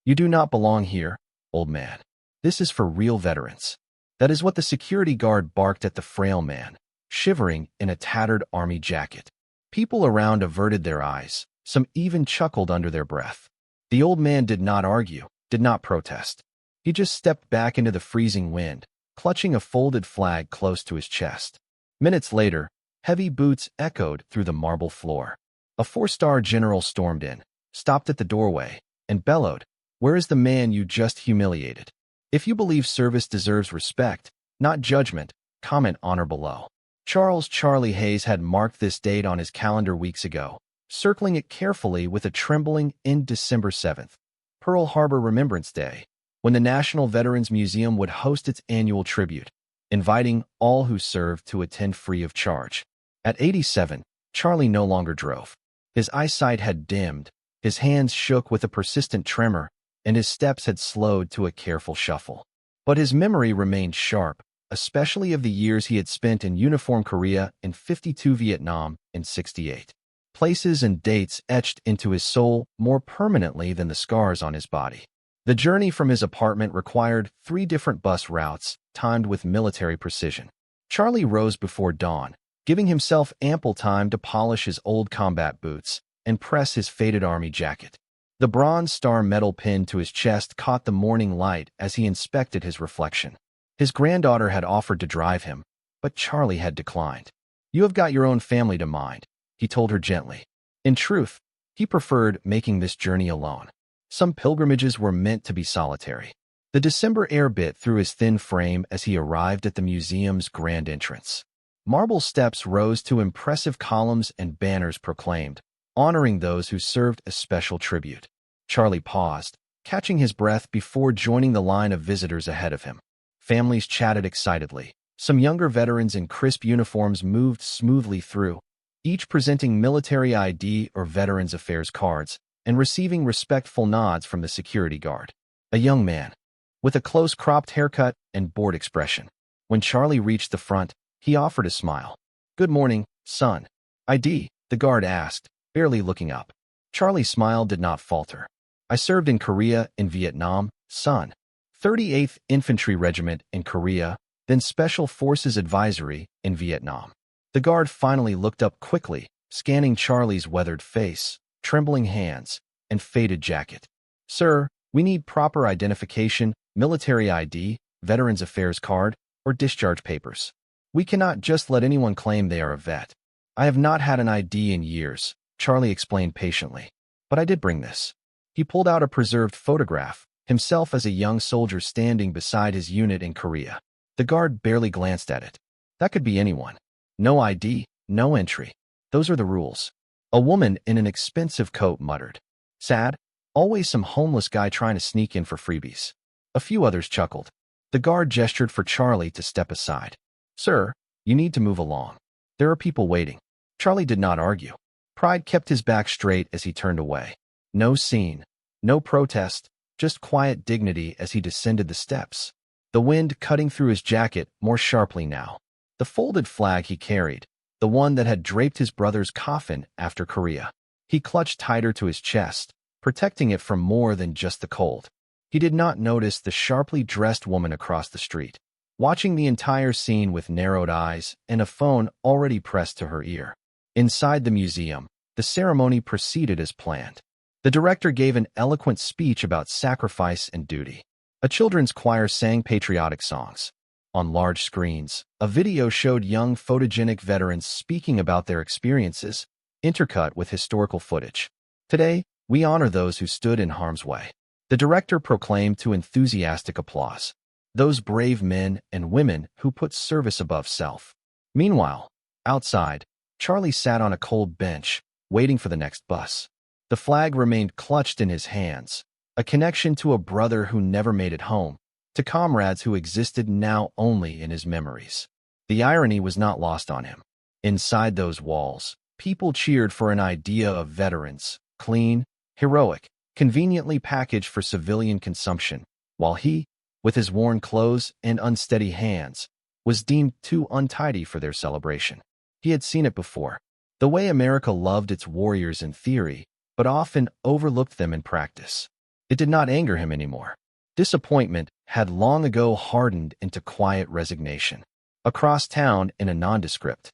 "You do not belong here, old man. This is for real veterans." That is what the security guard barked at the frail man, shivering in a tattered army jacket. People around averted their eyes. Some even chuckled under their breath. The old man did not argue, did not protest. He just stepped back into the freezing wind, clutching a folded flag close to his chest. Minutes later, heavy boots echoed through the marble floor. A four-star general stormed in, stopped at the doorway, and bellowed, "Where is the man you just humiliated? If you believe service deserves respect, not judgment, comment honor below." Charles Charlie Hayes had marked this date on his calendar weeks ago, circling it carefully with a trembling in December 7th, Pearl Harbor Remembrance Day, when the National Veterans Museum would host its annual tribute, inviting all who served to attend free of charge. At 87, Charlie no longer drove. His eyesight had dimmed, his hands shook with a persistent tremor, and his steps had slowed to a careful shuffle. But his memory remained sharp, especially of the years he had spent in uniform Korea, in 52 Vietnam, in 68. Places and dates etched into his soul more permanently than the scars on his body. The journey from his apartment required 3 different bus routes, timed with military precision. Charlie rose before dawn, giving himself ample time to polish his old combat boots and press his faded army jacket. The Bronze Star medal pinned to his chest caught the morning light as he inspected his reflection. His granddaughter had offered to drive him, but Charlie had declined. "You have got your own family to mind," he told her gently. In truth, he preferred making this journey alone. Some pilgrimages were meant to be solitary. The December air bit through his thin frame as he arrived at the museum's grand entrance. Marble steps rose to impressive columns and banners proclaimed, honoring those who served a special tribute. Charlie paused, catching his breath before joining the line of visitors ahead of him. Families chatted excitedly. Some younger veterans in crisp uniforms moved smoothly through, each presenting military ID or Veterans Affairs cards and receiving respectful nods from the security guard. A young man, with a close-cropped haircut and bored expression. When Charlie reached the front, he offered a smile. "Good morning, son." "ID?" the guard asked, barely looking up. Charlie's smile did not falter. "I served in Korea, in Vietnam, son. 38th Infantry Regiment in Korea, then Special Forces Advisory in Vietnam." The guard finally looked up quickly, scanning Charlie's weathered face, trembling hands, and faded jacket. "Sir, we need proper identification, military ID, Veterans Affairs card, or discharge papers. We cannot just let anyone claim they are a vet." "I have not had an ID in years," Charlie explained patiently. "But I did bring this." He pulled out a preserved photograph, himself as a young soldier standing beside his unit in Korea. The guard barely glanced at it. That could be anyone. No ID, no entry. Those are the rules. A woman in an expensive coat muttered. "Sad? Always some homeless guy trying to sneak in for freebies." A few others chuckled. The guard gestured for Charlie to step aside. "Sir, you need to move along. There are people waiting." Charlie did not argue. Pride kept his back straight as he turned away. No scene, no protest, just quiet dignity as he descended the steps. The wind cutting through his jacket more sharply now. The folded flag he carried, the one that had draped his brother's coffin after Korea. He clutched tighter to his chest, protecting it from more than just the cold. He did not notice the sharply dressed woman across the street, watching the entire scene with narrowed eyes and a phone already pressed to her ear. Inside the museum, the ceremony proceeded as planned. The director gave an eloquent speech about sacrifice and duty. A children's choir sang patriotic songs. On large screens, a video showed young photogenic veterans speaking about their experiences, intercut with historical footage. "Today, we honor those who stood in harm's way," the director proclaimed to enthusiastic applause. "Those brave men and women who put service above self." Meanwhile, outside, Charlie sat on a cold bench, waiting for the next bus. The flag remained clutched in his hands, a connection to a brother who never made it home, to comrades who existed now only in his memories. The irony was not lost on him. Inside those walls, people cheered for an idea of veterans, clean, heroic, conveniently packaged for civilian consumption, while he, with his worn clothes and unsteady hands, was deemed too untidy for their celebration. He had seen it before, the way America loved its warriors in theory, but often overlooked them in practice. It did not anger him anymore. Disappointment had long ago hardened into quiet resignation. Across town, in a nondescript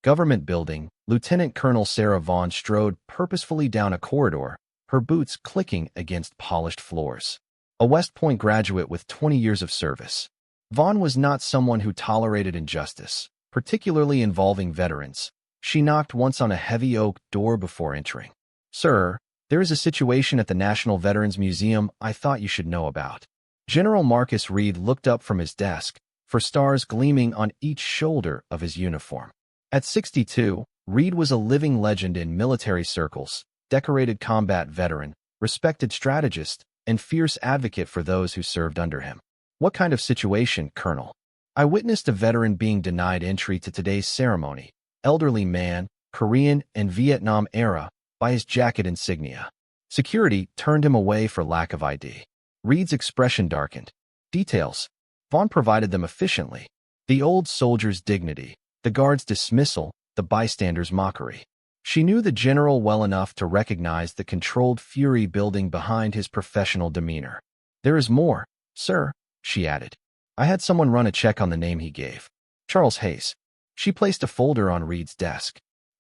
government building, Lieutenant Colonel Sarah Vaughn strode purposefully down a corridor, her boots clicking against polished floors. A West Point graduate with 20 years of service, Vaughn was not someone who tolerated injustice, particularly involving veterans. She knocked once on a heavy oak door before entering. "Sir, there is a situation at the National Veterans Museum I thought you should know about." General Marcus Reed looked up from his desk, for stars gleaming on each shoulder of his uniform. At 62, Reed was a living legend in military circles, decorated combat veteran, respected strategist, and fierce advocate for those who served under him. "What kind of situation, Colonel?" "I witnessed a veteran being denied entry to today's ceremony. Elderly man, Korean and Vietnam era, by his jacket insignia. Security turned him away for lack of ID." Reed's expression darkened. Details. Vaughn provided them efficiently. The old soldier's dignity, the guard's dismissal, the bystander's mockery. She knew the general well enough to recognize the controlled fury building behind his professional demeanor. "There is more, sir," she added. "I had someone run a check on the name he gave. Charles Hayes." She placed a folder on Reed's desk.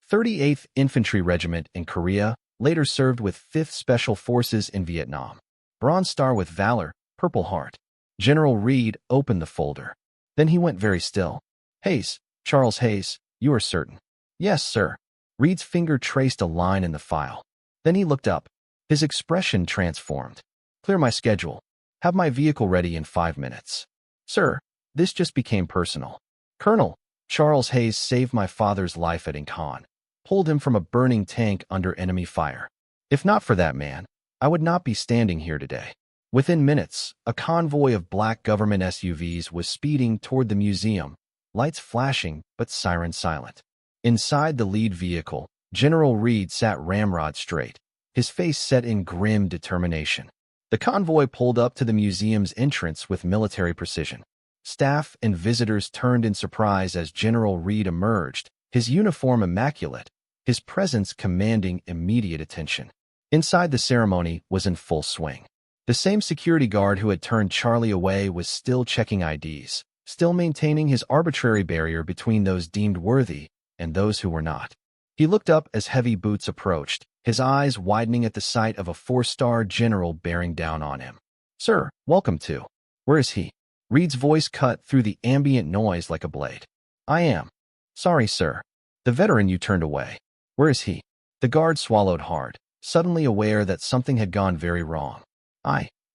38th Infantry Regiment in Korea, later served with 5th Special Forces in Vietnam. Bronze Star with Valor, Purple Heart. General Reed opened the folder. Then he went very still. "Hayes, Charles Hayes, you are certain?" "Yes, sir." Reed's finger traced a line in the file. Then he looked up. His expression transformed. "Clear my schedule. Have my vehicle ready in 5 minutes." "Sir, this just became personal. Colonel, Charles Hayes saved my father's life at Incan, pulled him from a burning tank under enemy fire. If not for that man, I would not be standing here today." Within minutes, a convoy of black government SUVs was speeding toward the museum, lights flashing but sirens silent. Inside the lead vehicle, General Reed sat ramrod straight, his face set in grim determination. The convoy pulled up to the museum's entrance with military precision. Staff and visitors turned in surprise as General Reed emerged, his uniform immaculate, his presence commanding immediate attention. Inside, the ceremony was in full swing. The same security guard who had turned Charlie away was still checking IDs, still maintaining his arbitrary barrier between those deemed worthy and those who were not. He looked up as heavy boots approached, his eyes widening at the sight of a 4-star general bearing down on him. "Sir, welcome to." "Where is he?" Reed's voice cut through the ambient noise like a blade. "I am. Sorry, sir. The veteran you turned away. Where is he?" The guard swallowed hard, suddenly aware that something had gone very wrong.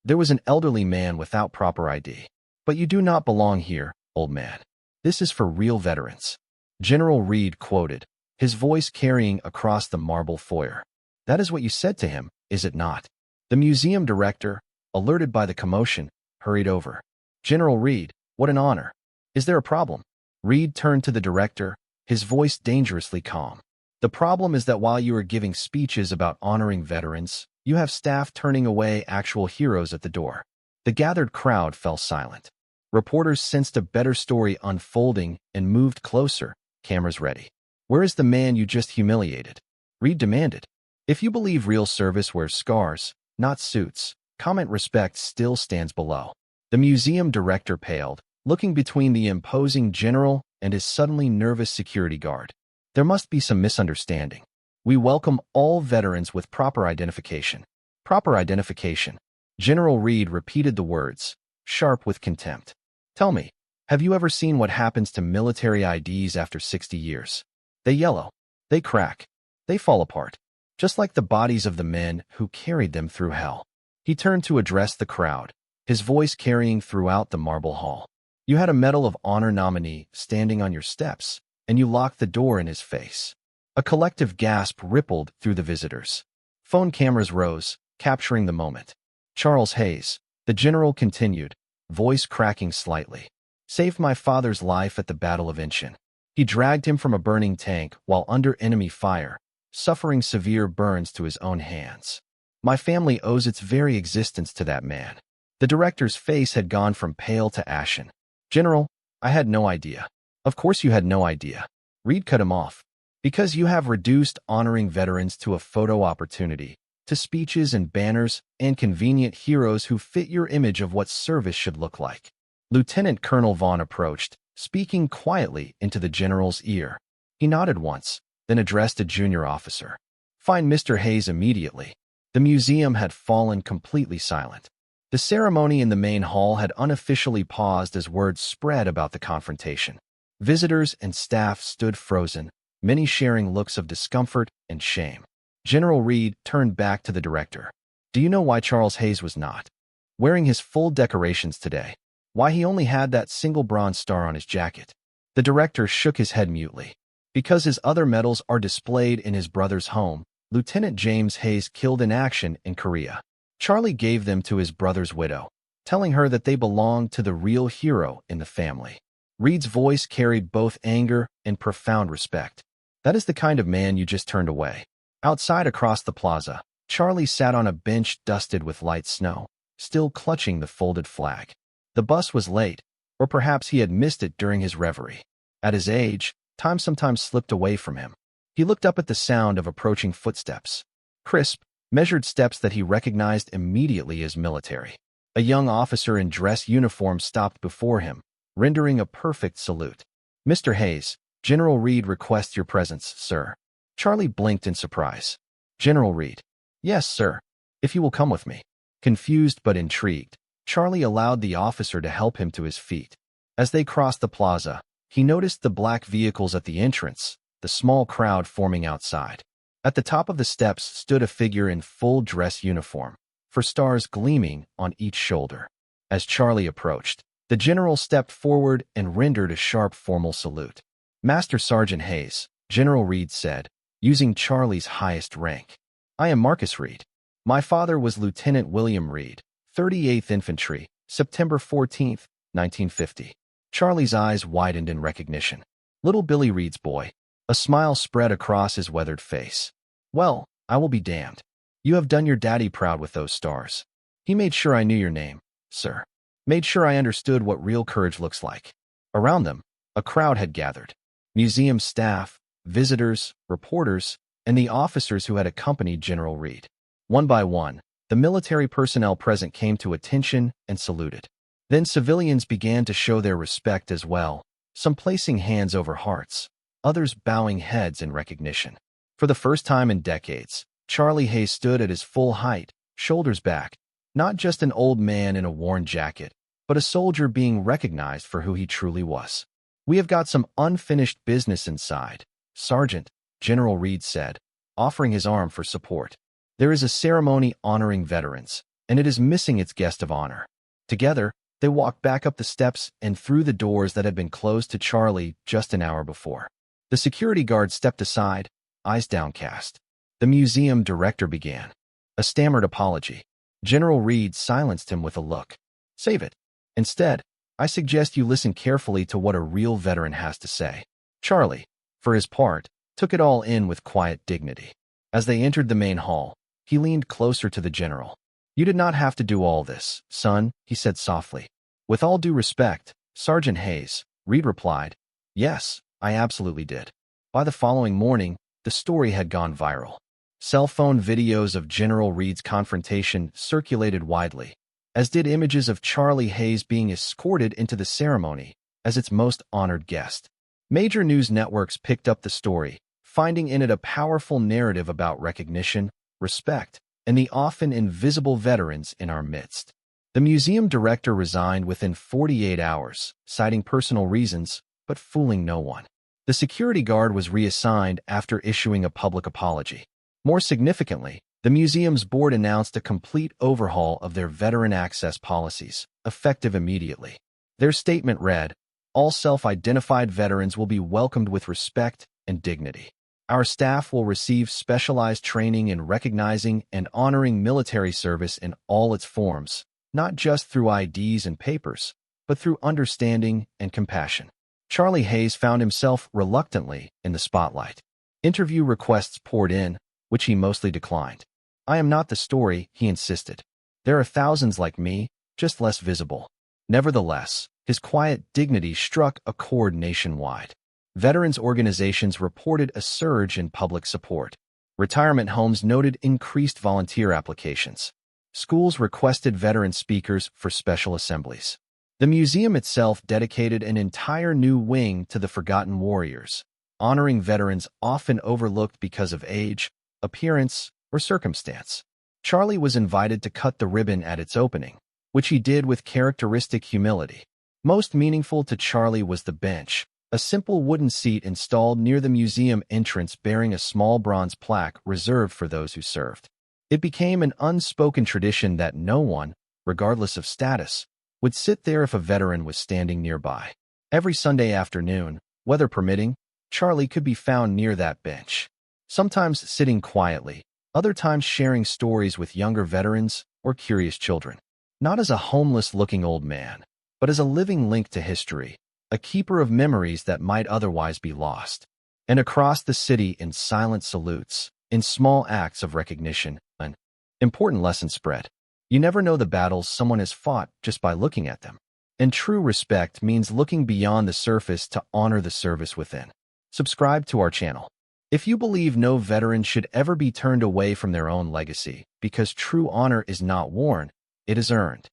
There was an elderly man without proper ID. "But you do not belong here, old man. This is for real veterans." General Reed quoted, his voice carrying across the marble foyer. "That is what you said to him, is it not?" The museum director, alerted by the commotion, hurried over. "General Reed, what an honor. Is there a problem?" Reed turned to the director, his voice dangerously calm. "The problem is that while you are giving speeches about honoring veterans, you have staff turning away actual heroes at the door." The gathered crowd fell silent. Reporters sensed a better story unfolding and moved closer, cameras ready. "Where is the man you just humiliated?" Reed demanded. "If you believe real service wears scars, not suits, comment respect still stands below." The museum director paled, looking between the imposing general and his suddenly nervous security guard. "There must be some misunderstanding. We welcome all veterans with proper identification." "Proper identification." General Reed repeated the words, sharp with contempt. "Tell me, have you ever seen what happens to military IDs after 60 years? They yellow. They crack. They fall apart. Just like the bodies of the men who carried them through hell." He turned to address the crowd, his voice carrying throughout the marble hall. "You had a Medal of Honor nominee standing on your steps, and you locked the door in his face." A collective gasp rippled through the visitors. Phone cameras rose, capturing the moment. "Charles Hayes," the general continued, voice cracking slightly, "saved my father's life at the Battle of Incheon. He dragged him from a burning tank while under enemy fire, suffering severe burns to his own hands. My family owes its very existence to that man." The director's face had gone from pale to ashen. "General, I had no idea." "Of course you had no idea." Reed cut him off. "Because you have reduced honoring veterans to a photo opportunity, to speeches and banners and convenient heroes who fit your image of what service should look like. Lieutenant Colonel Vaughn approached, speaking quietly into the general's ear. He nodded once, then addressed a junior officer. "Find Mr. Hayes immediately." The museum had fallen completely silent. The ceremony in the main hall had unofficially paused as word spread about the confrontation. Visitors and staff stood frozen, many sharing looks of discomfort and shame. General Reed turned back to the director. "Do you know why Charles Hayes was not wearing his full decorations today? Why he only had that single bronze star on his jacket?" The director shook his head mutely. "Because his other medals are displayed in his brother's home. Lieutenant James Hayes killed in action in Korea. Charlie gave them to his brother's widow, telling her that they belonged to the real hero in the family." Reed's voice carried both anger and profound respect. "That is the kind of man you just turned away." Outside across the plaza, Charlie sat on a bench dusted with light snow, still clutching the folded flag. The bus was late, or perhaps he had missed it during his reverie. At his age, time sometimes slipped away from him. He looked up at the sound of approaching footsteps. Crisp, measured steps that he recognized immediately as military. A young officer in dress uniform stopped before him, rendering a perfect salute. "Mr. Hayes, General Reed requests your presence, sir." Charlie blinked in surprise. "General Reed?" "Yes, sir. If you will come with me." Confused but intrigued, Charlie allowed the officer to help him to his feet. As they crossed the plaza, he noticed the black vehicles at the entrance, the small crowd forming outside. At the top of the steps stood a figure in full dress uniform, for stars gleaming on each shoulder. As Charlie approached, the general stepped forward and rendered a sharp formal salute. "Master Sergeant Hayes," General Reed said, using Charlie's highest rank. "I am Marcus Reed. My father was Lieutenant William Reed, 38th Infantry, September 14, 1950. Charlie's eyes widened in recognition. Little Billy Reed's boy. A smile spread across his weathered face. "Well, I will be damned. You have done your daddy proud with those stars." He made sure I knew your name, sir. Made sure I understood what real courage looks like. Around them, a crowd had gathered. Museum staff, visitors, reporters, and the officers who had accompanied General Reed. One by one, the military personnel present came to attention and saluted. Then civilians began to show their respect as well, some placing hands over hearts, others bowing heads in recognition. For the first time in decades, Charlie Hayes stood at his full height, shoulders back, not just an old man in a worn jacket, but a soldier being recognized for who he truly was. "We have got some unfinished business inside, Sergeant," General Reed said, offering his arm for support. "There is a ceremony honoring veterans, and it is missing its guest of honor." Together, they walked back up the steps and through the doors that had been closed to Charlie just an hour before. The security guard stepped aside, eyes downcast. The museum director began a stammered apology. General Reed silenced him with a look. "Save it. Instead, I suggest you listen carefully to what a real veteran has to say." Charlie, for his part, took it all in with quiet dignity. As they entered the main hall, he leaned closer to the general. "You did not have to do all this, son," he said softly. "With all due respect, Sergeant Hayes," Reed replied. "Yes, I absolutely did." By the following morning, the story had gone viral. Cell phone videos of General Reed's confrontation circulated widely, as did images of Charlie Hayes being escorted into the ceremony as its most honored guest. Major news networks picked up the story, finding in it a powerful narrative about recognition, respect, and the often invisible veterans in our midst. The museum director resigned within 48 hours, citing personal reasons, but fooling no one. The security guard was reassigned after issuing a public apology. More significantly, the museum's board announced a complete overhaul of their veteran access policies, effective immediately. Their statement read, "All self-identified veterans will be welcomed with respect and dignity. Our staff will receive specialized training in recognizing and honoring military service in all its forms, not just through IDs and papers, but through understanding and compassion." Charlie Hayes found himself reluctantly in the spotlight. Interview requests poured in, which he mostly declined. "I am not the story," he insisted. "There are thousands like me, just less visible." Nevertheless, his quiet dignity struck a chord nationwide. Veterans organizations reported a surge in public support. Retirement homes noted increased volunteer applications. Schools requested veteran speakers for special assemblies. The museum itself dedicated an entire new wing to the forgotten warriors, honoring veterans often overlooked because of age, appearance, or circumstance. Charlie was invited to cut the ribbon at its opening, which he did with characteristic humility. Most meaningful to Charlie was the bench, a simple wooden seat installed near the museum entrance bearing a small bronze plaque reserved for those who served. It became an unspoken tradition that no one, regardless of status, would sit there if a veteran was standing nearby. Every Sunday afternoon, weather permitting, Charlie could be found near that bench, sometimes sitting quietly, other times sharing stories with younger veterans or curious children. Not as a homeless-looking old man, but as a living link to history, a keeper of memories that might otherwise be lost. And across the city, in silent salutes, in small acts of recognition, an important lesson spread. You never know the battles someone has fought just by looking at them. And true respect means looking beyond the surface to honor the service within. Subscribe to our channel. If you believe no veteran should ever be turned away from their own legacy, because true honor is not worn, it is earned.